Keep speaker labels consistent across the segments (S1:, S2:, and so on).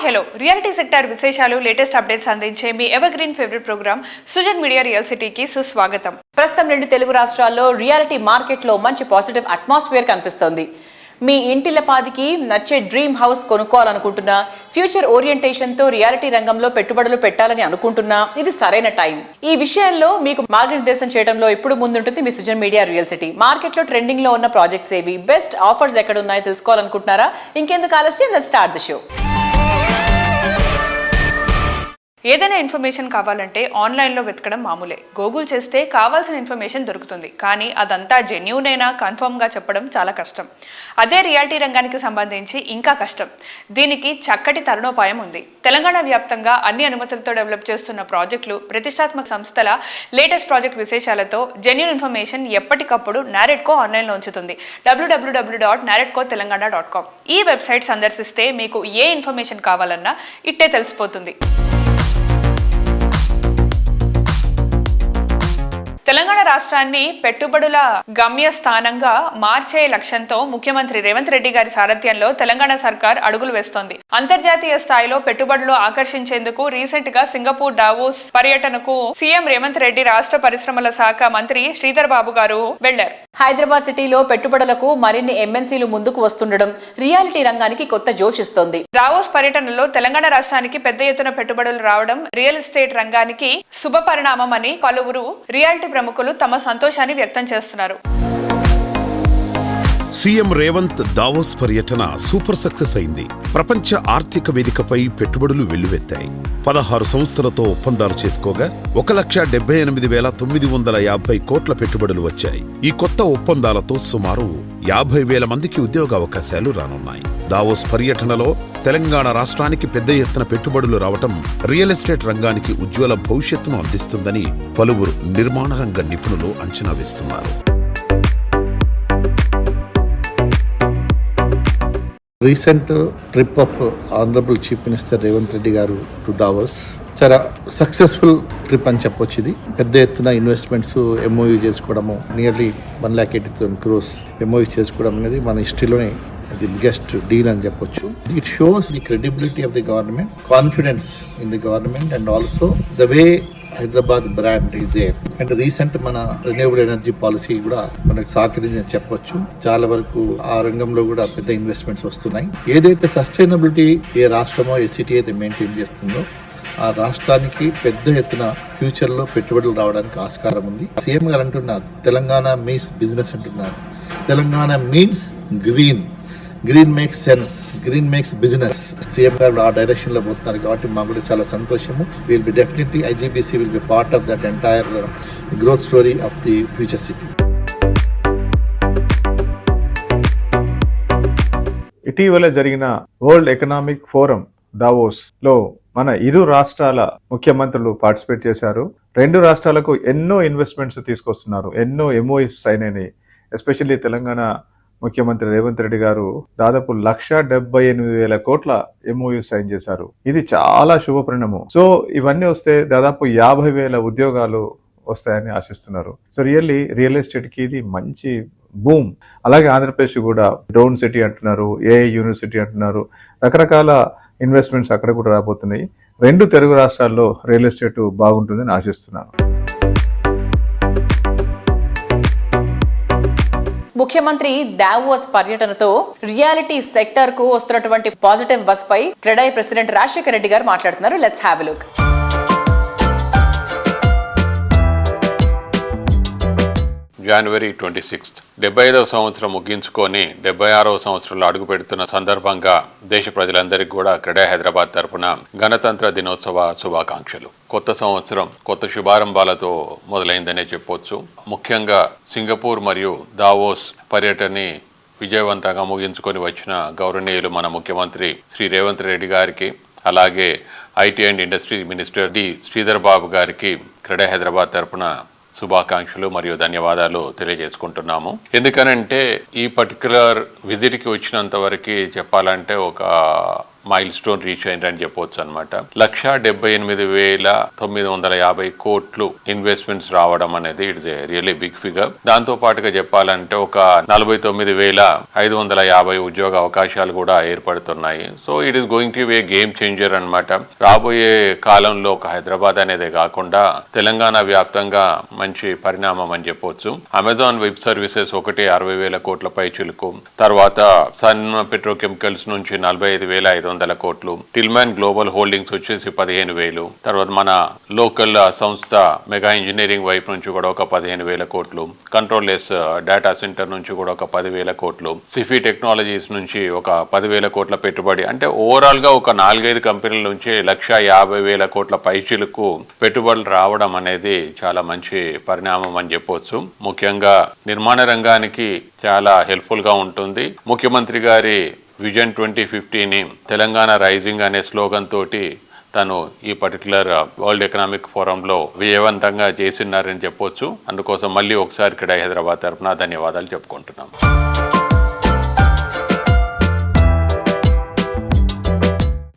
S1: Hello reality sector విశేషాలు latest updates అందించే మీ evergreen favourite programme Sujan media real సిటీకి సుస్వాగతం.
S2: ప్రస్తుతం 2 తెలుగు రాష్ట్రాల్లో రియాలిటీ మార్కెట్లో మంచి పాజిటివ్ అట్మాస్ఫియర్ కనిపిస్తోంది. మీ ఇంటిల్లపాదికి నచ్చే డ్రీమ్ హౌస్ కొనుక్కోవాలనుకుంటున్నా, ఫ్యూచర్ ఓరియంటేషన్తో రియాలిటీ రంగంలో పెట్టుబడులు పెట్టాలని అనుకుంటున్నా ఇది సరైన టైం. ఈ విషయంలో మీకు మార్గనిర్దేశం చేయడంలో ఇప్పుడు ముందుంటుంది మీ సుజన్ మీడియా రియల్ సిటీ. మార్కెట్లో ట్రెండింగ్ లో ఉన్న ప్రాజెక్ట్స్ ఏవి, బెస్ట్ ఆఫర్స్ ఎక్కడ ఉన్నాయో తెలుసుకోవాలనుకుంటున్నారా? ఇంకెందుకు ఆలస్యం, లెట్స్ స్టార్ట్ ది షో.
S1: ఏదైనా ఇన్ఫర్మేషన్ కావాలంటే ఆన్లైన్లో వెతకడం మామూలే. గూగుల్ చేస్తే కావాల్సిన ఇన్ఫర్మేషన్ దొరుకుతుంది, కానీ అదంతా జెన్యూనేనా కన్ఫర్మ్గా చెప్పడం చాలా కష్టం. అదే రియాలిటీ రంగానికి సంబంధించి ఇంకా కష్టం. దీనికి చక్కటి తరుణోపాయం ఉంది. తెలంగాణ వ్యాప్తంగా అన్ని అనుమతులతో డెవలప్ చేస్తున్న ప్రాజెక్టులు, ప్రతిష్టాత్మక సంస్థల లేటెస్ట్ ప్రాజెక్ట్ విశేషాలతో జెన్యూన్ ఇన్ఫర్మేషన్ ఎప్పటికప్పుడు నారెడ్కో ఆన్లైన్లో ఉంచుతుంది. www.naredcotelangana.com ఈ వెబ్సైట్ సందర్శిస్తే మీకు ఏ ఇన్ఫర్మేషన్ కావాలన్నా ఇట్టే తెలిసిపోతుంది. తెలంగాణ రాష్ట్రాన్ని పెట్టుబడుల గమ్యస్థానంగా మార్చే లక్ష్యంతో ముఖ్యమంత్రి రేవంత్ రెడ్డి గారి సారథ్యంలో తెలంగాణ సర్కార్ అడుగులు వేస్తోంది. అంతర్జాతీయ స్థాయిలో పెట్టుబడులు ఆకర్షించేందుకు రీసెంట్ గా సింగపూర్ డావోస్ పర్యటనకు సీఎం రేవంత్ రెడ్డి, రాష్ట్ర పరిశ్రమల శాఖ మంత్రి శ్రీధర్ బాబు గారు వెళ్లారు.
S2: హైదరాబాద్ సిటీలో పెట్టుబడులకు మరిన్ని ఎంఎన్సీలు ముందుకు వస్తుండడం రియాలిటీ రంగానికి కొత్త జోష్ ఇస్తోంది.
S1: డావోస్ పర్యటనలో తెలంగాణ రాష్ట్రానికి పెద్ద ఎత్తున పెట్టుబడులు రావడం రియల్ ఎస్టేట్ రంగానికి శుభ పరిణామం అని పలువురు రియాలిటీ ప్రముఖులు తమ సంతోషాన్ని వ్యక్తం చేస్తున్నారు.
S3: సీఎం రేవంత్ దావోస్ పర్యటన సూపర్ సక్సెస్ అయింది. ప్రపంచ ఆర్థిక వేదికపై పెట్టుబడులు వెల్లువెత్తాయి. 16 సంస్థలతో ఒప్పందాలు చేసుకోగా 1,78,950 కోట్ల పెట్టుబడులు వచ్చాయి. ఈ కొత్త ఒప్పందాలతో సుమారు 50,000 మందికి ఉద్యోగ అవకాశాలు రానున్నాయి. దావోస్ పర్యటనలో తెలంగాణ రాష్ట్రానికి పెద్ద ఎత్తున పెట్టుబడులు రావటం రియల్ ఎస్టేట్ రంగానికి ఉజ్వల భవిష్యత్తును అందిస్తుందని పలువురు నిర్మాణ రంగ నిపుణులు అంచనా వేస్తున్నారు.
S4: Recent trip of honourable chief minister Revanth Reddy garu to Davos చాలా సక్సెస్ఫుల్ ట్రిప్ అని చెప్పొచ్చు. ఇది పెద్ద ఎత్తున ఇన్వెస్ట్మెంట్స్ ఎంఓయూ చేసుకోవడము, నియర్లీ 1,80,000 crores ఎంఓయూ చేసుకోవడం అనేది మన హిస్టరీలోనే ది బిగ్గెస్ట్ డీల్ అని చెప్పొచ్చు. It shows the credibility of the government, confidence in the government and also the way Hyderabad brand is there. And recent మన రెన్యూవబుల్ ఎనర్జీ పాలసీ కూడా మనకు సహకరించని చెప్పొచ్చు. చాలా వరకు ఆ రంగంలో కూడా పెద్ద ఇన్వెస్ట్మెంట్స్ వస్తున్నాయి. ఏదైతే సస్టైనబిలిటీ ఏ రాష్ట్రమో ఏ సిటీ అయితే మెయింటైన్ చేస్తుందో ఆ రాష్ట్రానికి పెద్ద ఎత్తున ఫ్యూచర్ లో పెట్టుబడులు రావడానికి ఆస్కారం ఉంది. సీఎం గారు అంటున్నారు తెలంగాణ మీన్స్ బిజినెస్ అంటున్నారు. Telangana means green. Green makes sense, green makes business. CM గారు ఆ డైరెక్షన్ లో పోతున్నారు కాబట్టి మాకు కూడా చాలా సంతోషము. Will be definitely IGBC will be part of that entire growth story of the future city.
S5: ఇటీవల జరిగిన వరల్డ్ ఎకనామిక్ ఫోరం దావోస్ లో మన ఇరు రాష్ట్రాల ముఖ్యమంత్రులు పార్టిసిపేట్ చేశారు. 2 రాష్ట్రాలకు ఎన్నో ఇన్వెస్ట్మెంట్స్ తీసుకొస్తున్నారు, ఎన్నో ఎంఓఎస్ సైన్ అయినాయి. ఎస్పెషల్లీ తెలంగాణ ముఖ్యమంత్రి రేవంత్ రెడ్డి గారు దాదాపు 1,78,000 కోట్ల ఎంఓయూ సైన్ చేశారు. ఇది చాలా శుభ పరిణామం. సో ఇవన్నీ వస్తే దాదాపు 50,000 ఉద్యోగాలు వస్తాయని ఆశిస్తున్నారు. సో రియల్ ఎస్టేట్ కి ఇది మంచి బూమ్. అలాగే ఆంధ్రప్రదేశ్ కూడా డ్రోన్ సిటీ అంటున్నారు, ఏఐ యూనివర్సిటీ అంటున్నారు, రకరకాల ఇన్వెస్ట్మెంట్స్ అక్కడ కూడా రాబోతున్నాయి. 2 తెలుగు రాష్ట్రాల్లో రియల్ ఎస్టేట్ బాగుంటుందని ఆశిస్తున్నాను.
S2: ముఖ్యమంత్రి దావోస్ పర్యటనతో రియాలిటీ సెక్టర్ కు వస్తున్నటువంటి పాజిటివ్ బస్ పై క్రెడాయి ప్రెసిడెంట్ రాజశేఖర్ రెడ్డి గారు మాట్లాడుతున్నారు. Let's have a look.
S6: జనవరి 26 75వ సంవత్సరం ముగించుకొని 76వ సంవత్సరంలో అడుగు పెడుతున్న సందర్భంగా దేశ ప్రజలందరికీ కూడా క్రెడాయి హైదరాబాద్ తరపున గణతంత్ర దినోత్సవ శుభాకాంక్షలు. కొత్త సంవత్సరం కొత్త శుభారంభాలతో మొదలైందనే చెప్పొచ్చు. ముఖ్యంగా సింగపూర్ మరియు దావోస్ పర్యటనని విజయవంతంగా ముగించుకొని వచ్చిన గౌరవనీయులు మన ముఖ్యమంత్రి శ్రీ రేవంత్ రెడ్డి గారికి, అలాగే IT and industry minister D Sridhar Babu garu CREDAI Hyderabad తరపున శుభాకాంక్షలు మరియు ధన్యవాదాలు తెలియజేసుకుంటున్నాము. ఎందుకనంటే ఈ పర్టికులర్ విజిట్కి వచ్చినంత వరకు చెప్పాలంటే ఒక మైల్ స్టోన్ రీచ్ అయిందని చెప్పొచ్చు అనమాట. 1,78,950 కోట్లు ఇన్వెస్ట్మెంట్స్ రావడం అనేది it's a really big figure. దాంతో పాటుగా చెప్పాలంటే ఒక 49,550 ఉద్యోగ అవకాశాలు కూడా ఏర్పడుతున్నాయి. So it is going to be a game changer అనమాట. రాబోయే కాలంలో ఒక హైదరాబాద్ అనేదే కాకుండా తెలంగాణ వ్యాప్తంగా మంచి పరిణామం అని చెప్పొచ్చు. అమెజాన్ వెబ్ సర్వీసెస్ ఒకటి 60,000 కోట్ల పైచులకు, తర్వాత సన్ పెట్రోకెమికల్స్ నుంచి 45,500 కోట్లు, టిల్మాన్ గ్లోబల్ హోల్డింగ్స్ వచ్చేసి 15,000, తర్వాత మన లోకల్ సంస్థ మెగా ఇంజనీరింగ్ వైపు నుంచి కూడా ఒక 15,000 కోట్లు, కంట్రోల్ లెస్ డేటా సెంటర్ నుంచి కూడా ఒక 10,000 కోట్లు, సిఫీ టెక్నాలజీస్ నుంచి ఒక 10,000 కోట్ల పెట్టుబడి. అంటే ఓవరాల్ గా ఒక 4-5 కంపెనీల నుంచి 1,50,000 కోట్ల పైచీలకు పెట్టుబడులు రావడం అనేది చాలా మంచి పరిణామం అని చెప్పొచ్చు. ముఖ్యంగా నిర్మాణ రంగానికి చాలా హెల్ప్ఫుల్ గా ఉంటుంది. ముఖ్యమంత్రి గారి విజన్ 2050ని తెలంగాణ రైజింగ్ అనే స్లోగన్ తోటి తను ఈ పర్టికులర్ వరల్డ్ ఎకనామిక్ ఫోరంలో విజయవంతంగా చేసినారని చెప్పొచ్చు. అందుకోసం మళ్ళీ ఒకసారి ఇక్కడ హైదరాబాద్ తరఫున ధన్యవాదాలు చెప్పుకుంటున్నాం.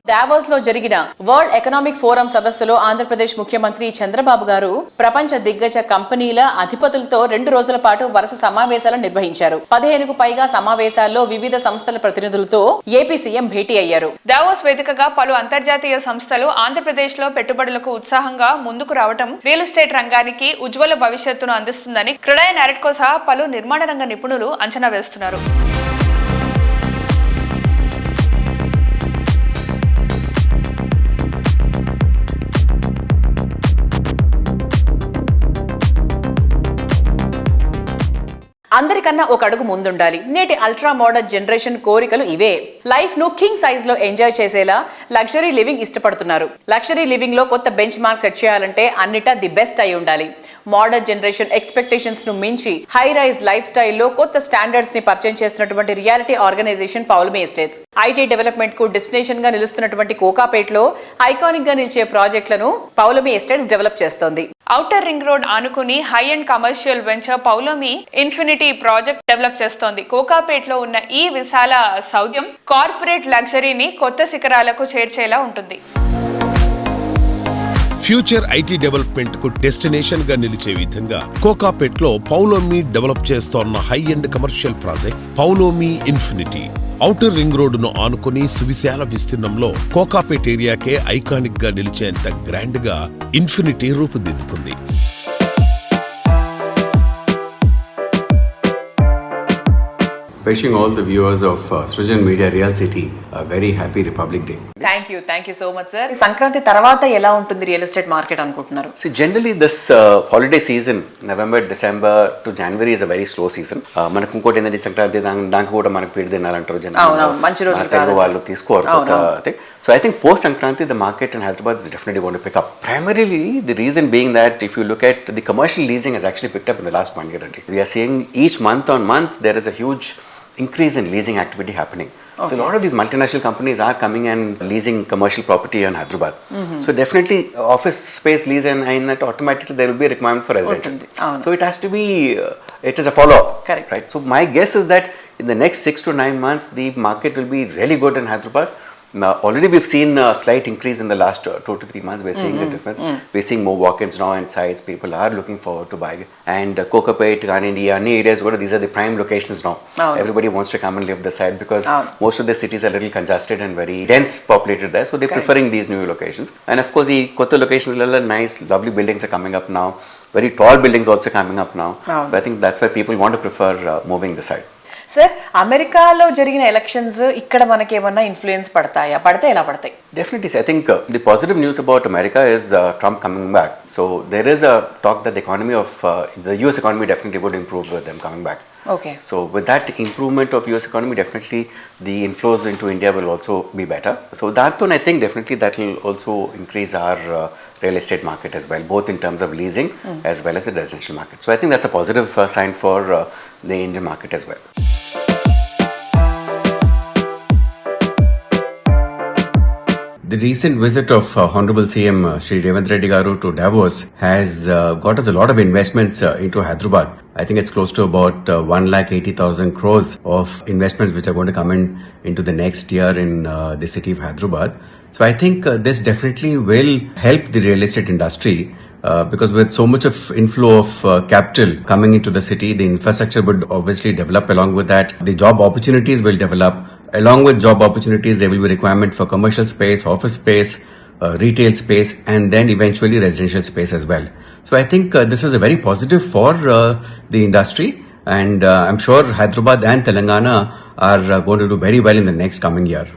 S2: దావోస్ లో జరిగిన వరల్డ్ ఎకనామిక్ ఫోరం సదస్సులో ఆంధ్రప్రదేశ్ ముఖ్యమంత్రి చంద్రబాబు గారు ప్రపంచ దిగ్గజ కంపెనీల అధిపతులతో 2 రోజుల పాటు వరుస సమావేశాలు నిర్వహించారు. 15కు పైగా సమావేశాల్లో వివిధ సంస్థల ప్రతినిధులతో ఏపీ సీఎం భేటీ అయ్యారు.
S1: దావోస్ వేదికగా పలు అంతర్జాతీయ సంస్థలు ఆంధ్రప్రదేశ్ లో పెట్టుబడులకు ఉత్సాహంగా ముందుకు రావడం రియల్ ఎస్టేట్ రంగానికి ఉజ్వల భవిష్యత్తును అందిస్తుందని క్రెడాయ్ నారెట్కో సహా పలు నిర్మాణ రంగ నిపుణులు అంచనా వేస్తున్నారు.
S2: అందరికన్నా ఒక అడుగు ముందుండాలి. నేటి అల్ట్రా మోడర్న్ జనరేషన్ కోరికలు ఇవే. లైఫ్ ను కింగ్ సైజ్ లో ఎంజాయ్ చేసేలా లగ్జరీ లివింగ్ ఇష్టపడుతున్నారు. లగ్జరీ లివింగ్ లో కొత్త బెంచ్ మార్క్ సెట్ చేయాలంటే అన్నిటా ది బెస్ట్ అయి ఉండాలి. మోడర్న్ జనరేషన్ ఎక్స్పెక్టేషన్స్ ను మించి హై రైజ్ లైఫ్ స్టైల్లో కొత్త స్టాండర్డ్స్ ని పరిచయం చేస్తున్నటువంటి reality organisation Paulomi estates. IT development కు డెస్టినేషన్ గా నిలుస్తున్నటువంటి కోకాపేట్లో ఐకానిక్ గా నిలిచే ప్రాజెక్టులను పౌలమీ ఎస్టేట్స్ డెవలప్ చేస్తోంది.
S1: ఔటర్ రింగ్ రోడ్ ఆనుకుని high and commercial venture Paulomi infinity project develop చేస్తోంది. కోకాపేట్లో ఉన్న ఈ విశాల సౌద్యం కార్పొరేట్ లగ్జరీని కొత్త శిఖరాలకు చేర్చేలా ఉంటుంది.
S3: ఫ్యూచర్ ఐటీ డెవలప్మెంట్ కు డెస్టినేషన్ గా నిలిచే విధంగా కోకాపేట్ లో పౌలోమీ డెవలప్ చేస్తోన్న high end commercial project Paulomi infinity outer ring రోడ్డును ఆనుకుని సువిశాల విస్తీర్ణంలో కోకాపేట్ ఏరియాకే ఐకానిక్ గా నిలిచేంత గ్రాండ్ గా ఇన్ఫినిటీ రూపుదిద్దుకుంది.
S7: Wishing all the viewers of Srijan Media Real City a very happy Republic Day.
S2: Thank you so much sir. Sankranti తర్వాత ఎలా ఉంటుంది రియల్ ఎస్టేట్ మార్కెట్ అనుకుంటున్నారు?
S7: See, generally this holiday season, November, December to January is a very slow season. మనకు ఇంకోటి ఏంటంటే సంక్రాంతి దానికి కూడా మనకు పీడి తినాలంటారు
S2: మంచి రోజులు
S7: తెలుగు వాళ్ళు తీసుకోరు. So I think post Sankranti the market in Hyderabad is definitely going to pick up. Primarily the reason being that if you look at the commercial leasing has actually picked up in the last 1 year. We are seeing each month on month there is a huge increase in leasing activity happening. Okay. So a lot of these multinational companies are coming and leasing commercial property in Hyderabad. So definitely office space lease and that automatically there will be a requirement for residential. So it has to be, it is a follow-up.
S2: Correct.
S7: Right? So my guess is that in the next 6 to 9 months the market will be really good in Hyderabad. Now, already we've seen a slight increase in the last 2 to 3 months. We're seeing the difference. We're seeing more walk-ins now and sites. People are looking forward to buy. And Kokapet, Ganindi, any areas where these are the prime locations now. Everybody wants to come and live the site because most of the cities are a little congested and very dense populated there. So they're preferring these new locations. And of course, the Kota locations, nice, lovely buildings are coming up now. Very tall buildings also coming up now. So I think that's why people want to prefer moving the site.
S2: Sir, అమెరికాలో జరిగిన elections ఇక్కడ మనకి ఏమన్నా influence పడతాయా? పడితే ఎలా పడతాయి?
S7: Definitely. I think the positive news about America is Trump coming back. So there is a talk that the economy of the US economy definitely would improve with them coming back.
S2: Okay.
S7: So with that improvement of US economy, definitely the inflows into India will also be better. So that one, I think definitely that will also increase our real estate market as well, both in terms of leasing as well as the residential market. So I think that's a positive sign for the Indian market as well. The recent visit of Honorable CM Shri Revanth Reddy Garu to Davos has got us a lot of investments into Hyderabad. I think it's close to about 1,80,000 crores of investments which are going to come into the next year in the city of Hyderabad. So I think this definitely will help the real estate industry. Because with so much of inflow of capital coming into the city, the infrastructure would obviously develop along with that. The job opportunities will develop. Along with job opportunities, there will be requirement for commercial space, office space, retail space, and then eventually residential space as well. So I think this is a very positive for the industry, and I'm sure Hyderabad and Telangana are going to do very well in the next coming year.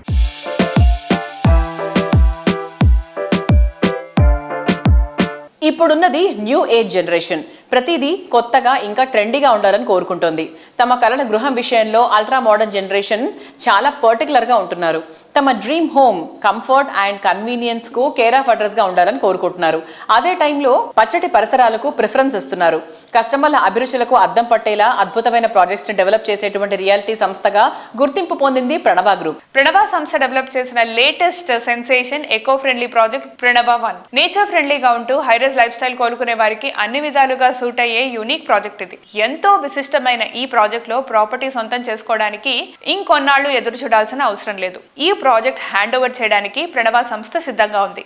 S2: ఇప్పుడున్నది new age generation. ప్రతిదీ కొత్తగా ఇంకా ట్రెండీగా ఉండాలని కోరుకుంటోంది. తమ కలల గృహం విషయంలో అల్ట్రా మోడర్న్ జనరేషన్ చాలా పర్టికులర్గా ఉంటున్నారు. తమ డ్రీమ్ హోమ్ కంఫర్ట్ అండ్ కన్వీనియన్స్కు కేర్ ఆఫ్ అడ్రస్గా ఉండాలని కోరుకుంటున్నారు. అదే టైంలో పచ్చటి పరిసరాలకు ప్రిఫరెన్స్ ఇస్తున్నారు. కస్టమర్ల అభిరుచులకు అద్దం పట్టేలా అద్భుతమైన ప్రాజెక్ట్స్ని డెవలప్ చేసేటువంటి రియాలిటీ సంస్థగా గుర్తింపు పొందింది ప్రణవ గ్రూప్.
S1: ప్రణవ సంస్థ డెవలప్ చేసిన latest sensation eco friendly project Pranava 1. Nature ఫ్రెండ్లీగా ఉంటూ హైరైజ్ లైఫ్ స్టైల్ కోలుకునే వారికి అన్ని విధాలుగా సూట్ అయ్యే యూనిక్ ప్రాజెక్ట్ ఇది. ఎంతో విశిష్టమైన ఈ ప్రాజెక్ట్ లో ప్రాపర్టీ సొంతం చేసుకోవడానికి ఇంకొన్నాళ్లు ఎదురు చూడాల్సిన అవసరం లేదు. ఈ ప్రాజెక్ట్ హ్యాండ్ ఓవర్ చేయడానికి ప్రణవ సంస్థ సిద్ధంగా ఉంది.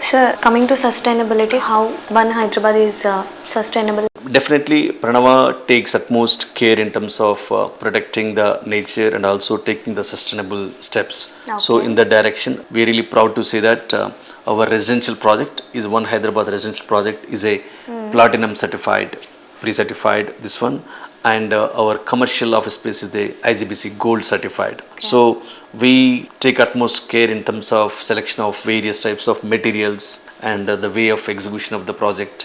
S8: Sir, coming to sustainability, how One Hyderabad is sustainable?
S9: Definitely, Pranava takes utmost care in terms of protecting the nature and also taking the sustainable steps.
S8: Okay.
S9: So, in that direction, we're really proud to say that our residential project is One Hyderabad residential project is a platinum certified, pre-certified this one, and our commercial office space is the IGBC gold certified.
S8: Okay.
S9: So, we take utmost care in terms of selection of various types of materials and the way of execution of the project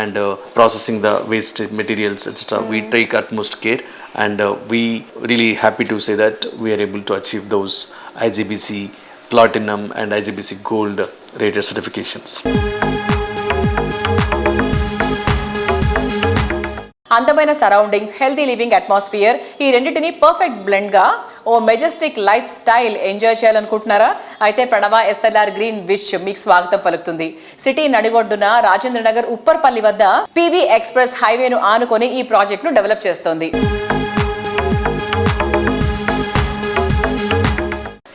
S9: and processing the waste materials, etc. We take utmost care, and we really happy to say that we are able to achieve those IGBC Platinum and IGBC Gold rated certifications.
S2: అందమైన surroundings, healthy living atmosphere, ఈ రెండింటిని perfect బ్లెండ్గా ఓ Majestic life style enjoy చేయాలనుకుంటున్నారా? అయితే ప్రణవ SLR green wish మీకు స్వాగతం పలుకుతుంది. City నడిబొడ్డున రాజేంద్రనగర్ ఉప్పర్పల్లి వద్ద PV ఎక్స్ప్రెస్ హైవేను ఆనుకొని ఈ ప్రాజెక్టును డెవలప్ చేస్తోంది.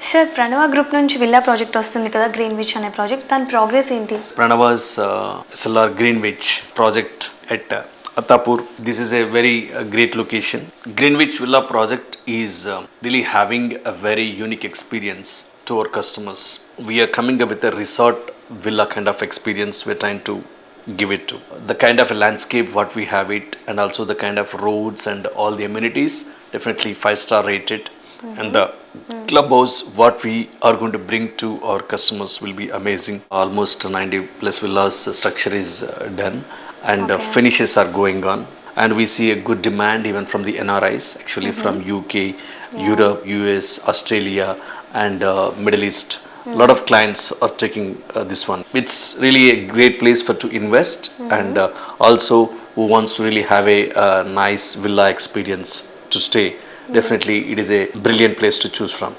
S8: సార్, ప్రణవ గ్రూప్ నుంచి విల్లా ప్రాజెక్ట్ వస్తుంది కదా, గ్రీన్ విచ్ అనే ప్రాజెక్ట్, దాని ప్రోగ్రెస్ ఏంటి?
S9: Pranava's SLR Greenwich project at Attapur. This is a very great location. Greenwich Villa project is really having a very unique experience to our customers. We are coming up with a resort villa kind of experience we're trying to give it to. The kind of a landscape what we have it, and also the kind of roads and all the amenities, definitely 5-star rated. And the clubhouse what we are going to bring to our customers will be amazing. Almost 90 plus villas structure is done, and finishes are going on, and we see a good demand even from the NRIs, actually from UK, Europe, US, Australia, and Middle East. A lot of clients are taking this one. It's really a great place for to invest, and also who wants to really have a nice villa experience to stay. Definitely it is a brilliant place to choose from.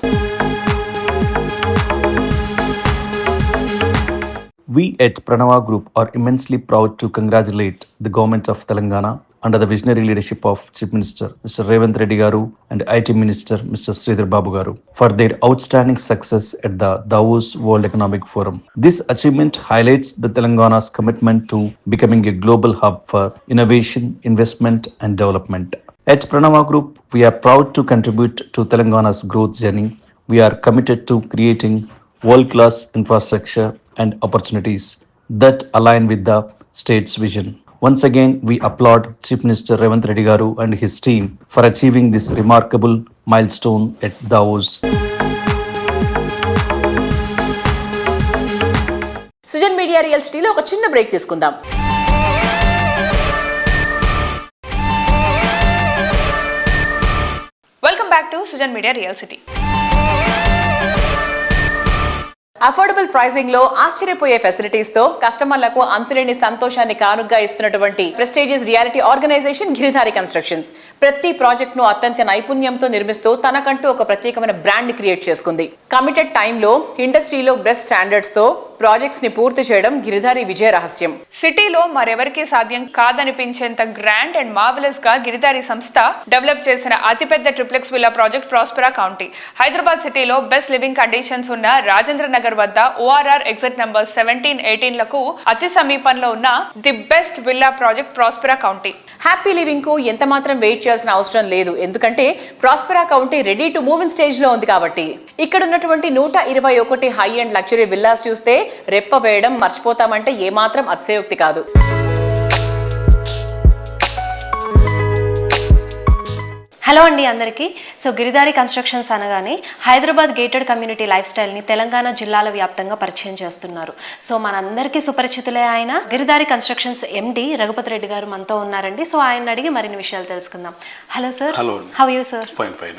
S10: We at Pranava Group are immensely proud to congratulate the Government of Telangana under the visionary leadership of Chief Minister Mr. Revanth Reddy Garu and IT Minister Mr. Sridhar Babu Garu for their outstanding success at the Davos World Economic Forum. This achievement highlights the Telangana's commitment to becoming a global hub for innovation, investment and development. At Pranava Group, we are proud to contribute to Telangana's growth journey. We are committed to creating world-class infrastructure and opportunities that align with the state's vision. Once again, we applaud Chief Minister Revanth Reddy Garu and his team for achieving this remarkable milestone at Davos.
S2: Sujan media real సిటీలో ఒక చిన్న break తీసుకుందాం.
S1: Welcome back to Sujan media real city.
S2: Affordable pricing లో ఆశ్చర్యపోయే facilities తో కస్టమర్లకు అంతులేని సంతోషాన్ని కానుగ్గా ఇస్తున్నటువంటి prestigious reality organisation Giridhari constructions ప్రతి ప్రాజెక్ట్ ను అత్యంత నైపుణ్యంతో నిర్మిస్తూ తనకంటూ ఒక ప్రత్యేకమైన బ్రాండ్ ని క్రియేట్ చేసుకుంది. కమిటెడ్ టైంలో ఇండస్ట్రీలో బెస్ట్ స్టాండర్డ్స్ తో ప్రాజెక్ట్స్ ని పూర్తి చేయడం గిరిధారి విజయ రహస్యం.
S1: సిటీలో మరెవరికీ సాధ్యం కాదనిపించేంత గ్రాండ్ అండ్ మార్వెలస్ గా గిరిధారి సంస్థ డెవలప్ చేసిన అతిపెద్ద triplex villa project Prospera county. Hyderabad సిటీలో బెస్ట్ లివింగ్ కండిషన్స్ ఉన్న రాజేంద్ర నగర్ వద్ద ORR ఎగ్జిట్ నంబర్ 17-18 లకు అతి సమీపంలో ఉన్న the best villa project Prospera county.
S2: Happy living కు ఎంత మాత్రం వెయిట్ చేయాల్సిన అవసరం లేదు, ఎందుకంటే Prospera county ready to move in stage లో ఉంది కాబట్టి. ఇక్కడ ఉన్నటువంటి 121 హై అండ్ లగ్జరీ విల్లాస్ చూస్తే రెప్ప వేయడం మర్చిపోతామంటే ఏమాత్రం అతిశయోక్తి కాదు.
S8: హలో అండి అందరికీ. సో గిరిధారి కన్స్ట్రక్షన్స్ అనగానే హైదరాబాద్ గేటెడ్ కమ్యూనిటీ లైఫ్ స్టైల్ని తెలంగాణ జిల్లాల వ్యాప్తంగా పరిచయం చేస్తున్నారు. సో మనందరికీ సుపరిచితులే ఆయన గిరిధారి కన్స్ట్రక్షన్స్ MD రఘుపతి రెడ్డి గారు మనతో ఉన్నారండి. సో ఆయన అడిగి మరిన్ని విషయాలు తెలుసుకుందాం. Hello sir.
S9: Hello.
S8: How you sir?
S9: Fine fine.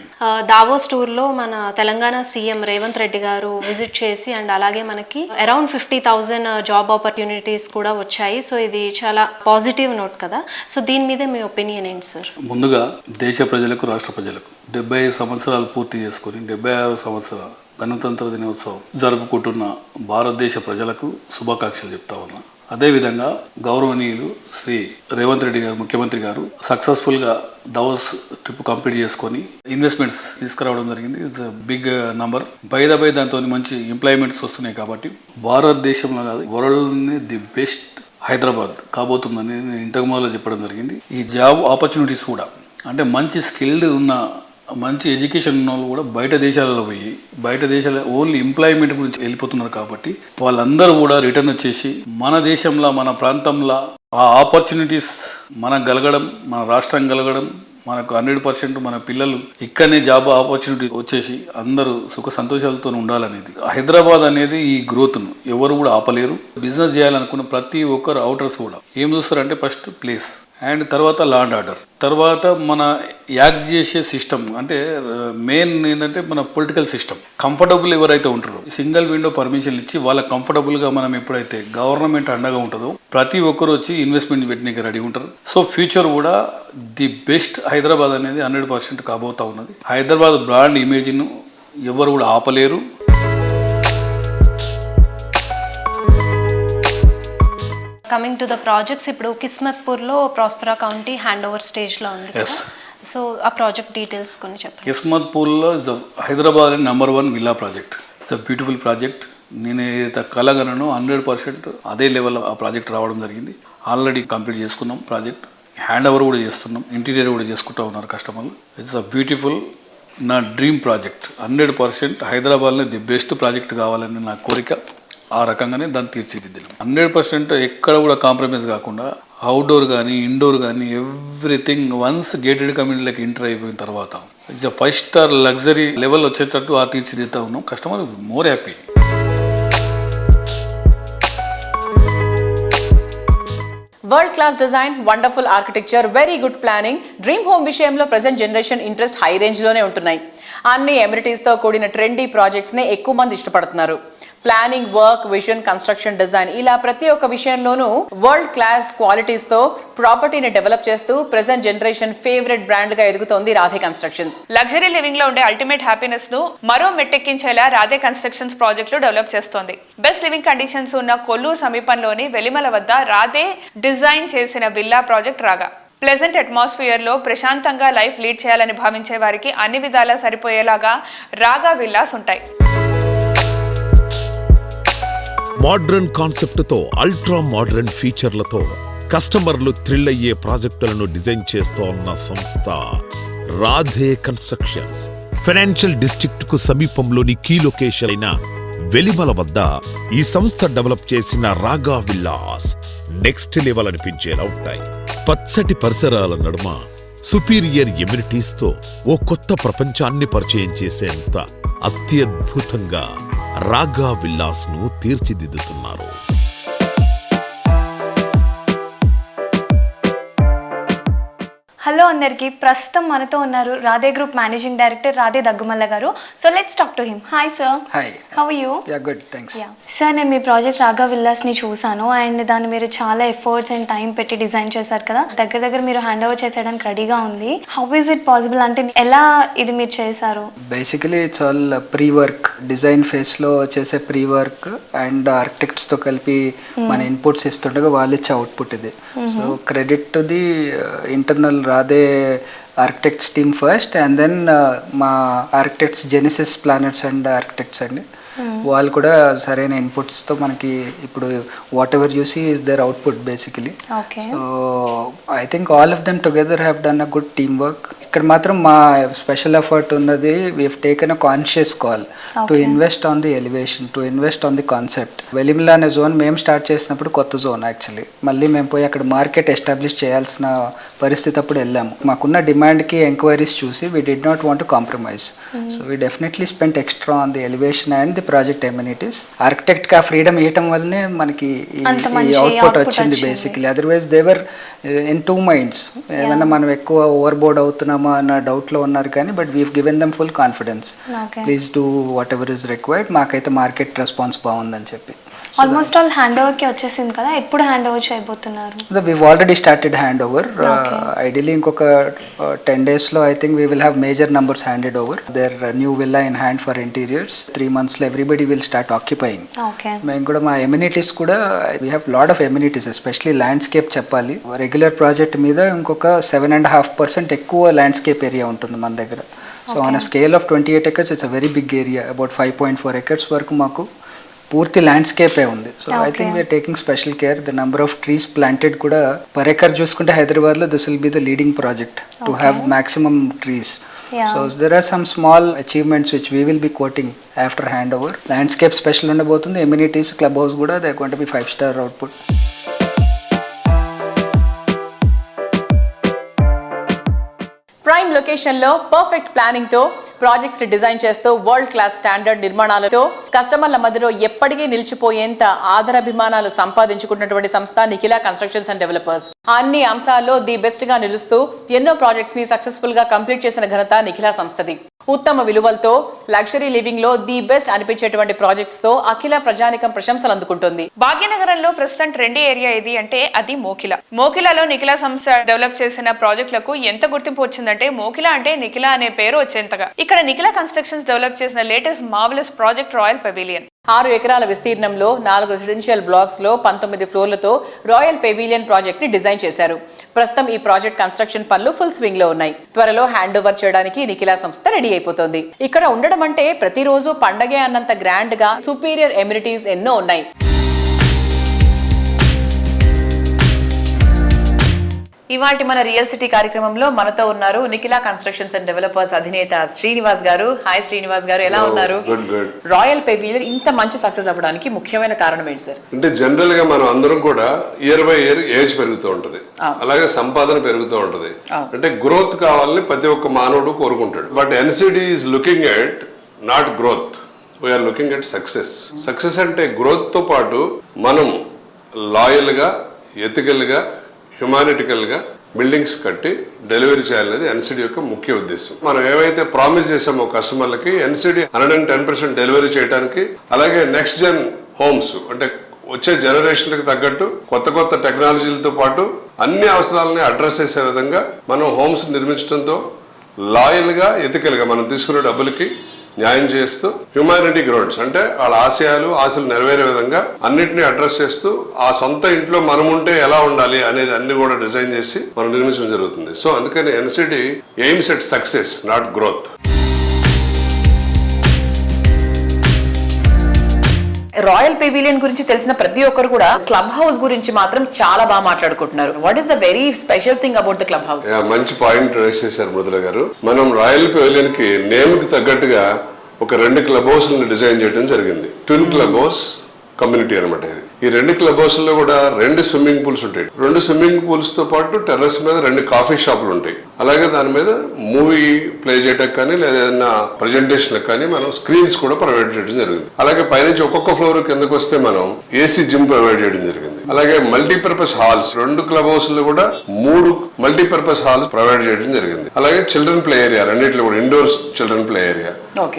S8: Davos టూర్లో మన తెలంగాణ సీఎం రేవంత్ రెడ్డి గారు విజిట్ చేసి అండ్ అలాగే మనకి అరౌండ్ 50,000 జాబ్ ఆపర్చునిటీస్ కూడా వచ్చాయి. సో ఇది చాలా పాజిటివ్ నోట్ కదా. సో దీని మీద మీ ఒపీనియన్ ఏంటి సార్?
S9: ముందుగా దేశ ప్రజలకు, రాష్ట్ర ప్రజలకు 75 సంవత్సరాలు పూర్తి చేసుకుని 76 సంవత్సరాల గణతంత్ర దినోత్సవం జరుపుకుంటున్న భారతదేశ ప్రజలకు శుభాకాంక్షలు చెప్తా ఉన్నా. అదేవిధంగా గౌరవనీయులు శ్రీ రేవంత్ రెడ్డి గారు, ముఖ్యమంత్రి గారు సక్సెస్ఫుల్గా దావోస్ ట్రిప్ కంప్లీట్ చేసుకొని ఇన్వెస్ట్మెంట్స్ తీసుకురావడం జరిగింది. It's big number. బై దాంతో మంచి ఎంప్లాయ్మెంట్స్ వస్తున్నాయి కాబట్టి భారతదేశంలో కాదు వరల్డ్ని ది బెస్ట్ హైదరాబాద్ కాబోతుందని నేను ఇంతకు మొదలు చెప్పడం జరిగింది. ఈ జాబ్ ఆపర్చునిటీస్ కూడా అంటే మంచి స్కిల్డ్ ఉన్న, మంచి ఎడ్యుకేషన్ ఉన్న వాళ్ళు కూడా బయట దేశాలలో పోయి బయట దేశాల ఓన్లీ ఎంప్లాయ్మెంట్ గురించి వెళ్ళిపోతున్నారు కాబట్టి వాళ్ళందరూ కూడా రిటర్న్ వచ్చేసి మన దేశంలో, మన ప్రాంతంలో ఆ ఆపర్చునిటీస్ మనకు కలగడం, మన రాష్ట్రం కలగడం, మనకు 100% మన పిల్లలు ఇక్కడనే జాబ్ ఆపర్చునిటీ వచ్చేసి అందరూ సుఖ సంతోషాలతో ఉండాలనేది. హైదరాబాద్ అనేది ఈ గ్రోత్ను ఎవరు కూడా ఆపలేరు. బిజినెస్ చేయాలనుకున్న ప్రతి ఒక్కరు అవుటర్స్ కూడా ఏం చూస్తారంటే ఫస్ట్ ప్లేస్ అండ్ తర్వాత లా అండ్ ఆర్డర్, తర్వాత మన యాక్ట్ చేసే సిస్టమ్, అంటే మెయిన్ ఏంటంటే మన పొలిటికల్ సిస్టమ్. కంఫర్టబుల్ ఎవరైతే ఉంటారో సింగిల్ విండో పర్మిషన్ ఇచ్చి వాళ్ళకి కంఫర్టబుల్గా మనం ఎప్పుడైతే గవర్నమెంట్ అండగా ఉంటుందో ప్రతి ఒక్కరు వచ్చి ఇన్వెస్ట్మెంట్ పెట్టడానికి రెడీ ఉంటారు. సో ఫ్యూచర్ కూడా ది బెస్ట్ హైదరాబాద్ అనేది 100% కాబోతా ఉన్నది. హైదరాబాద్ బ్రాండ్ ఇమేజ్ను ఎవరు కూడా ఆపలేరు.
S8: కమింగ్ టు ద ప్రాజెక్ట్స్, ఇప్పుడు కిస్మత్పూర్లో ప్రాస్పెరా కౌంటీ హ్యాండ్ ఓవర్ స్టేజ్లో ఉంది కదా. సో ఆ ప్రాజెక్ట్ డీటెయిల్స్ కొన్ని చెప్పండి.
S9: కిస్మత్పూర్లో Hyderabad number 1 villa project. It's a beautiful project. నేను ఏదైతే కలగనను 100% అదే లెవెల్ ఆ ప్రాజెక్ట్ రావడం జరిగింది. ఆల్రెడీ కంప్లీట్ చేసుకున్నాం ప్రాజెక్ట్. హ్యాండ్ ఓవర్ కూడా చేస్తున్నాం, ఇంటీరియర్ కూడా చేసుకుంటూ ఉన్నారు కస్టమర్లు. ఇట్స్ అ బ్యూటిఫుల్, నా డ్రీమ్ ప్రాజెక్ట్. 100% హైదరాబాద్లో ది బెస్ట్ ప్రాజెక్ట్ కావాలని నా కోరిక. ఆ రకంగానే దాన్ని తీర్చిదిద్దాం. 100% ఎక్కడ కూడా కాంప్రమైజ్ కాకుండా అవుట్డోర్ కానీ ఇండోర్ కానీ ఎవ్రీథింగ్ వన్స్ గేటెడ్ కమ్యూనిటీలకు ఎంటర్ అయిపోయిన తర్వాత ఇట్స్ 5 స్టార్ లగ్జరీ లెవెల్ వచ్చేటట్టు ఆ తీర్చిదిద్దా ఉన్నాం. Customer more happy.
S2: World class design, wonderful architecture, very good planning, dream home విషయంలో ప్రెజెంట్ జనరేషన్ ఇంట్రెస్ట్ హై రేంజ్లోనే ఉంటున్నాయి. అన్ని ఎమినిటీస్తో కూడిన ట్రెండీ ప్రాజెక్ట్స్ని ఎక్కువ మంది ఇష్టపడుతున్నారు. Planning, work, vision, construction, design ఇలా ప్రతి ఒక్క విషయంలోనూ వరల్డ్ క్లాస్ క్వాలిటీస్తో ప్రాపర్టీని డెవలప్ చేస్తూ ప్రెజెంట్ జనరేషన్ ఫేవరెట్ బ్రాండ్గా ఎదుగుతోంది రాధే కన్స్ట్రక్షన్స్.
S1: లగ్జరీ లివింగ్ లో ఉండే అల్టిమేట్ హ్యాపీనెస్ ను మరో మెట్టెక్కించేలా రాధే కన్స్ట్రక్షన్స్ ప్రాజెక్టులు డెవలప్ చేస్తోంది. బెస్ట్ లివింగ్ కండిషన్స్ ఉన్న కొల్లూరు సమీపంలోని వెలిమల వద్ద రాధే డిజైన్ చేసిన villa project Raga. Pleasant atmosphere లో ప్రశాంతంగా లైఫ్ లీడ్ చేయాలని భావించే వారికి అన్ని విధాలా సరిపోయేలాగా రాగా విల్లాస్ ఉంటాయి.
S3: మోడ్రన్ కాన్సెప్ట్తో అల్ట్రా మోడ్రన్ ఫీచర్లతో కస్టమర్లు థ్రిల్ అయ్యే ప్రాజెక్టులను డిజైన్ చేస్తోన్న సంస్థ రాధే కన్స్ట్రక్షన్స్. ఫైనాన్షియల్ డిస్ట్రిక్ట్ కు సమీపంలోని కీ లొకేషన్ అయిన వెలిమల వద్ద ఈ సంస్థ డెవలప్ చేసిన రాగా విల్లాస్ నెక్స్ట్ లెవెల్ అనిపించేలా ఉంటాయి. పచ్చటి పరిసరాల నడుమ సుపీరియర్ ఎమ్యూనిటీస్ తో ఓ కొత్త ప్రపంచాన్ని పరిచయం చేసేంత అత్యద్భుతంగా రాగా విల్లాస్ ను తీర్చిదిద్దుతున్నారు.
S11: హలో అందరికి, ప్రస్తుతం మనతో ఉన్నారు Radhe group managing director Radhe Daggumalla garu. So let's talk to him. Hi sir.
S12: Hi.
S11: How are you?
S12: Yeah good, thanks.
S11: Sir, నేను మీ ప్రాజెక్ట్ రాగా విల్లాస్ని చూసాను అండ్ దాన్ని మీరు చాలా ఎఫర్ట్స్ అండ్ టైం పెట్టి డిజైన్ చేశారు కదా. దగ్గర మీరు హ్యాండ్ ఓవర్ చేసేయడానికి రెడీగా ఉంది. హౌ ఈజ్ ఇట్ పాసిబుల్, అంటే ఎలా ఇది మీరు చేశారు?
S12: Basically it's all pre work, design ఫేస్లో చేసే ప్రీ వర్క్ అండ్ ఆర్కిటెక్ట్స్తో కలిపి మన ఇన్పుట్స్ ఇస్తుండగా వాళ్ళు ఇచ్చే అవుట్పుట్ ఇది. So credit to the internal Radhe architects team first and then మా architects Genesis planners and architects అండి. వాళ్ళు కూడా సరైన ఇన్పుట్స్తో మనకి ఇప్పుడు whatever you see is their output basically. So I think all of them together have done a good team work. ఇక్కడ మాత్రం మా స్పెషల్ ఎఫర్ట్ ఉన్నది, we have taken a conscious call to invest on the elevation, to invest on the concept. వెలిమిలా అనే zone మేము start చేసినప్పుడు కొత్త zone actually. మళ్ళీ మేము పోయి అక్కడ మార్కెట్ ఎస్టాబ్లిష్ చేయాల్సిన పరిస్థితి అప్పుడు వెళ్ళాము. మాకున్న డిమాండ్కి ఎంక్వైరీస్ చూసి we did not want to compromise. So we definitely spent extra on the elevation and the project amenities. ఆర్కిటెక్ట్కి ఆ ఫ్రీడమ్ ఇవ్వటం వల్లనే మనకి ఈ అవుట్పుట్ వచ్చింది basically. Otherwise they were in two minds, ఏమైనా మనం ఎక్కువ ఓవర్ బోర్డ్ అవుతున్నామా అన్న డౌట్లో ఉన్నారు. కానీ but we given them full confidence, please do whatever is required. మాకైతే మార్కెట్ రెస్పాన్స్ బాగుందని చెప్పి.
S11: ఆల్మోస్ట్ ఆల్ హ్యాండ్ ఓవర్కి వచ్చేసింది కదా, ఎప్పుడు హ్యాండ్ ఓవర్ చేయబోతున్నారు?
S12: We've already started hand over. Ideally ఇంకొక 10 daysలో I think we will have major numbers handed over. Their new villa in hand for interiors. 3 monthsలో ఎవ్రీబడి విల్ స్టార్ట్ ఆక్యుపైయింగ్. మేము కూడా మా ఎమ్యూనిటీస్ కూడా we have lot of amenities, especially landscape చెప్పాలి. Regular project మీద ఇంకొక 7.5% ఎక్కువ ల్యాండ్స్కేప్ ఏరియా ఉంటుంది మన దగ్గర. So on a scale of 28 acres it's a very big area. About 5.4 acres వరకు మాకు పూర్తి ల్యాండ్స్కేపే ఉంది. So I think we're taking special care. The number of trees planted కూడా పర్ ఎకర్ చూసుకుంటే హైదరాబాద్లో this will be the leading project to have maximum trees. So there are some small achievements which we will be quoting after handover. Landscape special ఉండబోతుంది. Amenities, club house కూడా they are going to be 5-star output.
S2: Prime లొకేషన్లో perfect ప్లానింగ్తో projects design చేస్తూ world class standard నిర్మాణాలతో కస్టమర్ల మధ్యలో ఎప్పటికీ నిలిచిపోయేంత ఆదరాభిమానాలు సంపాదించుకున్నటువంటి సంస్థ Nikhila constructions and developers. అన్ని అంశాల్లో ది బెస్ట్ గా నిలుస్తూ ఎన్నో ప్రాజెక్ట్స్ ని సక్సెస్ఫుల్ గా కంప్లీట్ చేసిన ఘనత నిఖిల సంస్థది. ఉత్తమ విలువలతో లగ్జరీ లివింగ్ లో ది బెస్ట్ అనిపించేటువంటి ప్రాజెక్ట్స్ తో అఖిల ప్రజానికం ప్రశంసలు అందుకుంటుంది.
S1: భాగ్యనగరంలో ప్రస్తుతం ట్రెండీ ఏరియా ఏది అంటే అది మోకిల. మోకిలలో నిఖిల సంస్థ డెవలప్ చేసిన ప్రాజెక్టులకు ఎంత గుర్తింపు వచ్చిందంటే మోకిల అంటే నిఖిల అనే పేరు వచ్చేంతగా. ఇక్కడ నిఖిల కన్స్ట్రక్షన్స్ డెవలప్ చేసిన latest marvellous project royal pavilion.
S2: 6 ఎకరాల విస్తీర్ణంలో 4 రెసిడెన్షియల్ బ్లాక్స్ లో 19 ఫ్లోర్లతో రాయల్ పెవిలియన్ ప్రాజెక్ట్ ని డిజైన్ చేశారు. ప్రస్తుతం ఈ ప్రాజెక్ట్ కన్స్ట్రక్షన్ పనులు ఫుల్ స్వింగ్ లో ఉన్నాయి. త్వరలో హ్యాండ్ ఓవర్ చేయడానికి నిఖిల సంస్థ రెడీ అయిపోతుంది. ఇక్కడ ఉండడం అంటే ప్రతిరోజు పండగే అన్నంత గ్రాండ్ గా సుపీరియర్ ఎమ్యూనిటీస్ ఎన్నో ఉన్నాయి. ఇవాటి మన రియల్ సిటీ కార్యక్రమంలో మనతో ఉన్నారు నిఖిల కన్స్ట్రక్షన్స్ అండ్ డెవలపర్స్ అధినేత శ్రీనివాస్ గారు. హాయ్ శ్రీనివాస్ గారు, ఎలా ఉన్నారు? రాయల్ పెవిలియన్ ఇంత మంచి సక్సెస్ అవ్వడానికి ముఖ్యమైన కారణం ఏంటి సార్?
S13: అంటే జనరల్ గా మనం అందరం కూడా ఇయర్ బై ఇయర్ ఏజ్ పెరుగుతూ ఉంటది, అలాగే సంపాదన పెరుగుతూ ఉంటది. అంటే గ్రోత్ కావాలని ప్రతి ఒక్క మానవుడు కోరుకుంటాడు. But NCD is looking at not growth, we're looking at success. Success అంటే గ్రోత్ తో పాటు మనం లాయల్ గా, ఎథికల్ గా, హ్యుమానిటికల్ గా బిల్డింగ్స్ కట్టి డెలివరీ చేయాలనేది ఎన్సిడి యొక్క ముఖ్య ఉద్దేశం. మనం ఏవైతే ప్రామిస్ చేసామో కస్టమర్లకి ఎన్సిడి 110% డెలివరీ చేయడానికి, అలాగే నెక్స్ట్ జెన్ హోమ్స్ అంటే వచ్చే జనరేషన్లకు తగ్గట్టు కొత్త కొత్త టెక్నాలజీలతో పాటు అన్ని అవసరాలని అడ్రస్ చేసే విధంగా మనం హోమ్స్ నిర్మించడంతో లాయల్ గా, ఎథికల్ గా మనం తీసుకునే డబ్బులకి న్యాయం చేస్తూ హ్యుమానిటీ గ్రౌండ్స్ అంటే వాళ్ళ ఆశలు నెరవేరే విధంగా అన్నిటిని అడ్రస్ చేస్తూ ఆ సొంత ఇంట్లో మనం ఉంటే ఎలా ఉండాలి అనేది అన్ని కూడా డిజైన్ చేసి మనం నిర్మించడం జరుగుతుంది. సో అందుకని NCD AIIMS at success, not growth.
S2: Royal pavilion గురించి తెలిసిన ప్రతి ఒక్కరు కూడా క్లబ్ హౌస్ గురించి మాత్రం చాలా బాగా మాట్లాడుకుంటున్నారు. What is the very special thing about the club house?
S13: మంచి పాయింట్ రైస్ చేశారు మృదుల గారు. మనం రాయల్ పెవిలియన్ కి నేమ్ కి తగ్గట్టుగా ఒక 2 క్లబ్ హౌస్ డిజైన్ చేయడం జరిగింది. ట్విన్ క్లబ్ హౌస్ కమ్యూనిటీ అనమాట ఇది. ఈ 2 క్లబ్ హౌస్ లో కూడా 2 స్విమ్మింగ్ పూల్స్ ఉంటాయి. 2 స్విమ్మింగ్ పూల్స్ తో పాటు టెర్రస్ మీద 2 కాఫీ షాపులు ఉంటాయి. అలాగే దాని మీద మూవీ ప్లే చేయడానికి కానీ లేదా ఏదైనా ప్రజెంటేషన్ కానీ మనం స్క్రీన్స్ కూడా ప్రొవైడ్ చేయడం జరిగింది. అలాగే పైనుంచి ఒక్కొక్క ఫ్లోర్ కిందకు వస్తే మనం ఏసీ జిమ్ ప్రొవైడ్ చేయడం జరిగింది. అలాగే మల్టీపర్పస్ హాల్స్ 2 క్లబ్ హౌస్ లో కూడా 3 మల్టీపర్పస్ హాల్ ప్రొవైడ్ చేయడం జరిగింది. అలాగే చిల్డ్రన్ ప్లే ఏరియా రెండిట్లో కూడా ఇండోర్స్ చిల్డ్రన్ ప్లే ఏరియా,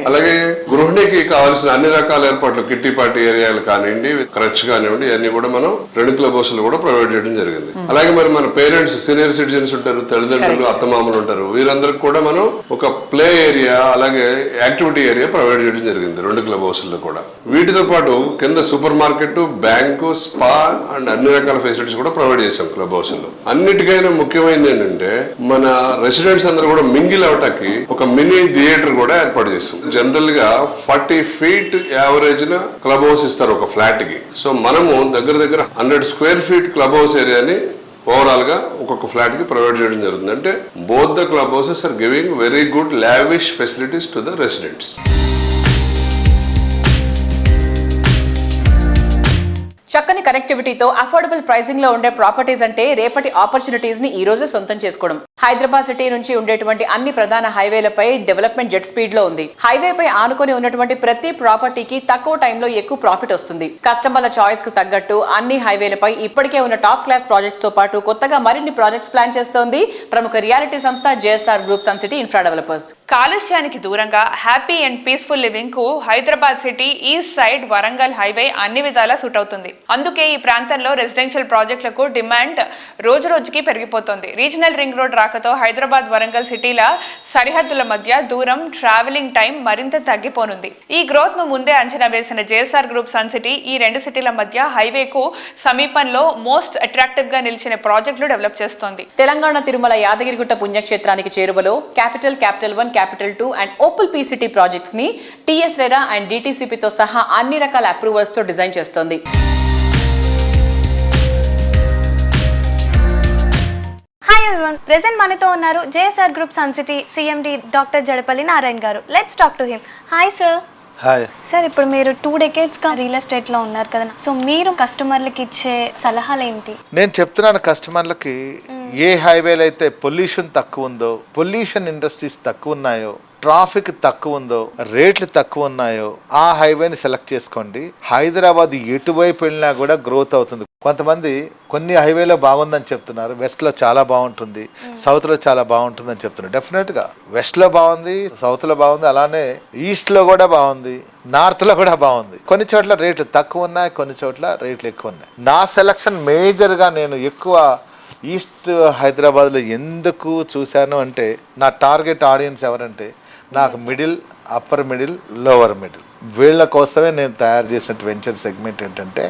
S13: అలాగే గృహిణికి కావాల్సిన అన్ని రకాల ఏర్పాట్లు కిట్టి పార్టీ ఏరియాలు కానివ్వండి, క్రచ్ కానివ్వండి, ఇవన్నీ కూడా మనం 2 క్లబ్ హౌస్ కూడా ప్రొవైడ్ చేయడం జరిగింది. అలాగే మరి మన పేరెంట్స్, సీనియర్ సిటిజన్స్ ఉంటారు, తల్లిదండ్రులు, అత్తమామలు ఉంటారు, వీరందరికి కూడా మనం ఒక ప్లే ఏరియా అలాగే యాక్టివిటీ ఏరియా ప్రొవైడ్ చేయడం జరిగింది 2 క్లబ్ హౌస్ లో కూడా. వీటితో పాటు కింద super market, bank, spa and అన్ని రకాల ఫెసిలిటీస్ కూడా ప్రొవైడ్ చేసాం క్లబ్ హౌస్ లో. అన్నిటికైనా ముఖ్యమైనది ఏంటంటే మన రెసిడెంట్స్ అందరూ కూడా మింగిల్ అవటానికి ఒక మినీ థియేటర్ కూడా ఏర్పాటు చేసాం. జనరల్ గా 40 feet యావరేజ్ క్లబ్ హౌస్ ఇస్తారు ఒక ఫ్లాట్ కి. సో మనము దగ్గర 100 square feet క్లబ్ హౌస్ ఏరియాని ఓవరాల్ గా ఒక్కొక్క ఫ్లాట్ కి ప్రొవైడ్ చేయడం జరుగుతుంది. అంటే both the club houses are giving very good lavish facilities to the residents.
S2: చక్కని కనెక్టివిటీతో అఫోర్డబుల్ ప్రైసింగ్ లో ఉండే ప్రాపర్టీస్ అంటే రేపటి ఆపర్చునిటీస్ ని ఈ రోజు సొంతం చేసుకోవడం. హైదరాబాద్ సిటీ నుంచి ఉండేటువంటి అన్ని ప్రధాన హైవేలపై డెవలప్మెంట్ జెట్ స్పీడ్ లో ఉంది. హైవేపై ఆనుకొని ఉన్నటువంటి ప్రతి ప్రాపర్టీకి తక్కువ టైంలో ఎక్కువ ప్రాఫిట్ వస్తుంది. కస్టమర్ల చాయిస్ కు తగ్గట్టు అన్ని హైవేలపై ఇప్పటికే ఉన్న టాప్ క్లాస్ ప్రాజెక్ట్స్ తో పాటు కొత్తగా మరిన్ని ప్రాజెక్ట్స్ ప్లాన్ చేస్తోంది ప్రముఖ రియాలిటీ సంస్థ JSR group sun city infra developers.
S1: కాలుష్యానికి దూరంగా హ్యాపీ అండ్ పీస్ఫుల్ లివింగ్ కు Hyderabad city east side Warangal highway అన్ని విధాలా సూట్ అవుతుంది. అందుకే ఈ ప్రాంతంలో రెసిడెన్షియల్ ప్రాజెక్టులకు డిమాండ్ రోజు రోజుకి పెరిగిపోతుంది. రీజనల్ రింగ్ రోడ్ రాకతో హైదరాబాద్ వరంగల్ సిటీల సరిహద్దుల మధ్య దూరం, ట్రావెలింగ్ టైం మరింత తగ్గిపోనుంది. ఈ గ్రోత్ ను ముందే అంచనా వేసిన జేఎస్ఆర్ గ్రూప్ సన్ సిటీ ఈ 2 సిటీల మధ్య హైవేకు సమీపంలో మోస్ట్ అట్రాక్టివ్ గా నిలిచిన ప్రాజెక్టులు డెవలప్ చేస్తోంది.
S2: తెలంగాణ తిరుమల యాదగిరిగుట్ట పుణ్యక్షేత్రానికి చేరువలో capital 1, capital 2 and opal P city projects ని టీఎస్ రెరా అండ్ డిటిసిపితో సహా అన్ని రకాల అప్రూవల్స్ తో డిజైన్ చేస్తోంది.
S11: హాయ్ ఎవరీవన్, ప్రెజెంట్ మనతో ఉన్నారు JSR group sun city CMD doctor Jadapalli Narayana garu. Let's talk to him. Hi sir.
S4: Hi
S11: sir, ఇప్పుడు మీరు 2 decades గా రియల్ ఎస్టేట్ లో ఉన్నారు కదా, సో మీరు కస్టమర్లకి ఇచ్చే సలహాలు ఏంటి?
S4: నేను చెప్తున్నాను కస్టమర్లకి, ఏ హైవేలో అయితే పొల్యూషన్ తక్కువ ఉందో, పొల్యూషన్ ఇండస్ట్రీస్ తక్కువ ఉన్నాయో, ట్రాఫిక్ తక్కువ ఉందో, రేట్లు తక్కువ ఉన్నాయో ఆ హైవేని సెలెక్ట్ చేసుకోండి. హైదరాబాద్ ఎటువైపు వెళ్ళినా కూడా గ్రోత్ అవుతుంది. కొంతమంది కొన్ని హైవేలో బాగుందని చెప్తున్నారు, వెస్ట్లో చాలా బాగుంటుంది, సౌత్లో చాలా బాగుంటుందని చెప్తున్నారు. డెఫినెట్గా వెస్ట్లో బాగుంది, సౌత్లో బాగుంది, అలానే ఈస్ట్లో కూడా బాగుంది, నార్త్లో కూడా బాగుంది. కొన్ని చోట్ల రేట్లు తక్కువ ఉన్నాయి, కొన్ని చోట్ల రేట్లు ఎక్కువ ఉన్నాయి. నా సెలక్షన్ మేజర్గా నేను ఎక్కువ ఈస్ట్ హైదరాబాద్లో ఎందుకు చూశాను అంటే, నా టార్గెట్ ఆడియన్స్ ఎవరంటే నాకు middle, upper middle, lower middle, వీళ్ళ కోసమే నేను తయారు చేసినట్టు వెంచర్ సెగ్మెంట్ ఏంటంటే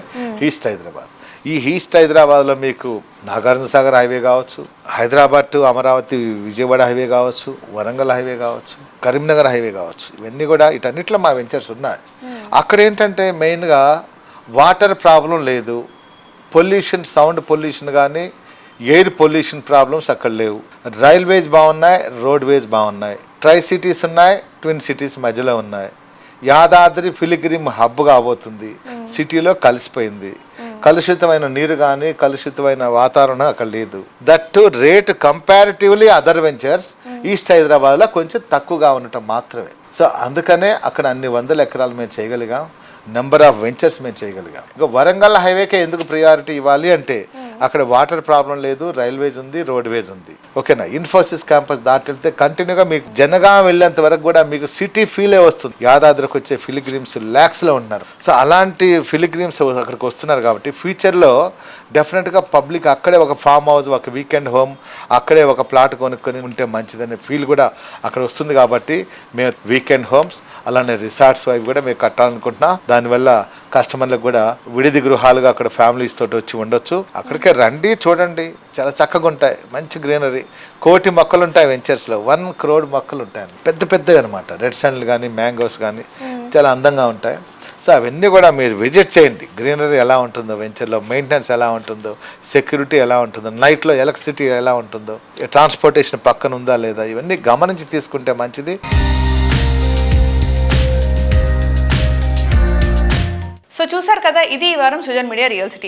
S4: ఈస్ట్ హైదరాబాద్. ఈ ఈస్ట్ హైదరాబాద్లో మీకు నాగార్జున సాగర్ హైవే కావచ్చు, హైదరాబాద్ టు అమరావతి విజయవాడ హైవే కావచ్చు, వరంగల్ హైవే కావచ్చు, కరీంనగర్ హైవే కావచ్చు, ఇవన్నీ కూడా వీటన్నిటిలో మా వెంచర్స్ ఉన్నాయి. అక్కడ ఏంటంటే మెయిన్గా వాటర్ ప్రాబ్లం లేదు, పొల్యూషన్, సౌండ్ పొల్యూషన్ కానీ ఎయిర్ పొల్యూషన్ ప్రాబ్లమ్స్ అక్కడ లేవు. రైల్వేస్ బాగున్నాయి, రోడ్వేస్ బాగున్నాయి, ట్రై సిటీస్ ఉన్నాయి, ట్విన్ సిటీస్ మధ్యలో ఉన్నాయి. యాదాద్రి పిలిగ్రిమ్ హబ్ కాబోతుంది, సిటీలో కలిసిపోయింది. కలుషితమైన నీరు కానీ కలుషితమైన వాతావరణం అక్కడ లేదు. That rate comparatively other ventures east హైదరాబాద్లో కొంచెం తక్కువగా ఉండటం మాత్రమే. సో అందుకనే అక్కడ అన్ని 100 ఎకరాలు మేము చేయగలిగాం, నెంబర్ ఆఫ్ వెంచర్స్ మేము చేయగలిగాం. ఇక వరంగల్ హైవేకే ఎందుకు ప్రియారిటీ ఇవ్వాలి అంటే అక్కడ వాటర్ ప్రాబ్లం లేదు, రైల్వేస్ ఉంది, రోడ్వేస్ ఉంది. ఓకేనా, ఇన్ఫోసిస్ క్యాంపస్ దాటి వెళ్తే కంటిన్యూగా మీకు జనగాం వెళ్ళేంత వరకు కూడా మీకు సిటీ ఫీలే వస్తుంది. యాదాద్రికి వచ్చే ఫిలిగ్రిమ్స్ ల్యాక్స్లో ఉన్నారు. సో అలాంటి ఫిలిగ్రిమ్స్ అక్కడికి వస్తున్నారు కాబట్టి ఫ్యూచర్లో డెఫినెట్గా పబ్లిక్ అక్కడే ఒక ఫామ్ హౌస్, ఒక వీకెండ్ హోమ్, అక్కడే ఒక ప్లాట్ కొనుక్కొని ఉంటే మంచిదనే ఫీల్ కూడా అక్కడ వస్తుంది. కాబట్టి మేము వీకెండ్ హోమ్స్ అలానే రిసార్ట్స్ అవి కూడా మేము కట్టాలనుకుంటున్నాం. దానివల్ల కస్టమర్లకు కూడా విడిది గృహాలుగా అక్కడ ఫ్యామిలీస్ తోటి వచ్చి ఉండొచ్చు. అక్కడికే రండి, చూడండి, చాలా చక్కగా ఉంటాయి, మంచి గ్రీనరీ, 1 కోటి మొక్కలు ఉంటాయి వెంచర్స్లో, 1 crore మొక్కలు ఉంటాయి, పెద్ద పెద్దవి అనమాట. రెడ్ శాండిల్ కానీ మ్యాంగోస్ కానీ చాలా అందంగా ఉంటాయి. సో అవన్నీ కూడా మీరు విజిట్ చేయండి. గ్రీనరీ ఎలా ఉంటుందో, వెంచర్లో మెయింటెనెన్స్ ఎలా ఉంటుందో, సెక్యూరిటీ ఎలా ఉంటుందో, నైట్లో ఎలక్ట్రిసిటీ ఎలా ఉంటుందో, ట్రాన్స్పోర్టేషన్ పక్కన ఉందా లేదా, ఇవన్నీ గమనించి తీసుకుంటే మంచిది.
S1: సో చూసారు కదా, ఇది ఈ వారం సుజన్ మీడియా రియల్ సిటీ.